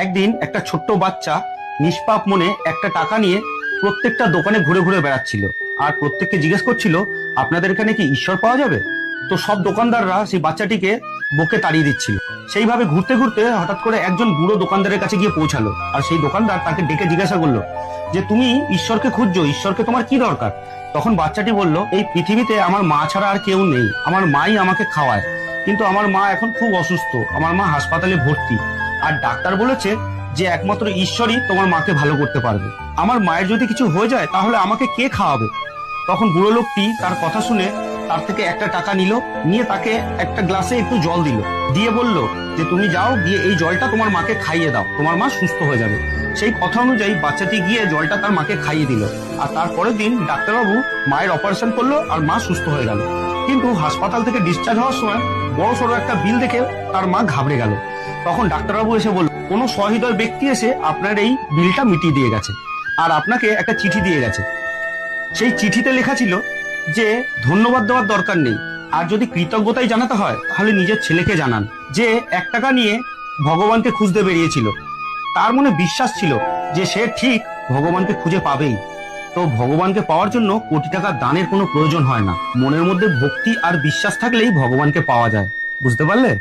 একদিন একটা ছোট্ট বাচ্চা নিষ্পাপ মনে একটা টাকা নিয়ে প্রত্যেকটা দোকানে ঘুরে ঘুরে বেড়াচ্ছিল আর প্রত্যেককে জিজ্ঞেস করছিল, আপনাদের এখানে কি ঈশ্বর পাওয়া যাবে? তো সব দোকানদাররা সেই বাচ্চাটিকে বকে তাড়িয়ে দিচ্ছিল। সেইভাবে ঘুরতে ঘুরতে হঠাৎ করে একজন বুড়ো দোকানদারের কাছে গিয়ে পৌঁছালো, আর সেই দোকানদার তাকে ডেকে জিজ্ঞাসা করলো যে তুমি ঈশ্বরকে খুঁজছো, ঈশ্বরকে তোমার কি দরকার? তখন বাচ্চাটি বলল, এই পৃথিবীতে আমার মা ছাড়া আর কেউ নেই, আমার মাই আমাকে খাওয়ায়, কিন্তু আমার মা এখন খুব অসুস্থ, আমার মা হাসপাতালে ভর্তি, আর ডাক্তার বলেছে যে একমাত্র ঈশ্বরই তোমার মাকে ভালো করতে পারবে। আমার মায়ের যদি কিছু হয়ে যায় তাহলে আমাকে কে খাওয়াবে? তখন বুড়ো লোকটি তার কথা শুনে তার থেকে একটা টাকা নিয়ে তাকে একটা গ্লাসে একটু জল দিল, দিয়ে বলল যে তুমি যাও, গিয়ে এই জলটা তোমার মাকে খাইয়ে দাও, তোমার মা সুস্থ হয়ে যাবে। সেই কথা অনুযায়ী বাচ্চাটি গিয়ে জলটা তার মাকে খাইয়ে দিল, আর তারপরের দিন ডাক্তারবাবু মায়ের অপারেশন করলো আর মা সুস্থ হয়ে গেল। কিন্তু হাসপাতাল থেকে ডিসচার্জ হওয়ার সময় বড় সড়ো একটা বিল দেখে তার মা ঘাবড়ে গেল। তখন ডাক্তারবাবু এসে বলল, কোনো সহৃদয় ব্যক্তি এসে আপনার এই বিলটা মিটিয়ে দিয়ে গেছে, আর আপনাকে একটা চিঠি দিয়ে গেছে। সেই চিঠিতে লেখা ছিল যে ধন্যবাদ দেওয়ার দরকার নেই, আর যদি কৃতজ্ঞতাই জানাতে হয় তাহলে নিজের ছেলেকে জানান, যে 1 টাকা নিয়ে ভগবানকে খুঁজতে বেরিয়েছিল। তার মনে বিশ্বাস ছিল যে সে ঠিক ভগবানকে খুঁজে পাবেই। তো ভগবানকে পাওয়ার জন্য কোটি টাকা দানের কোনো প্রয়োজন হয় না, মনের মধ্যে ভক্তি আর বিশ্বাস থাকলেই ভগবানকে পাওয়া যায়। বুঝতে পারলে?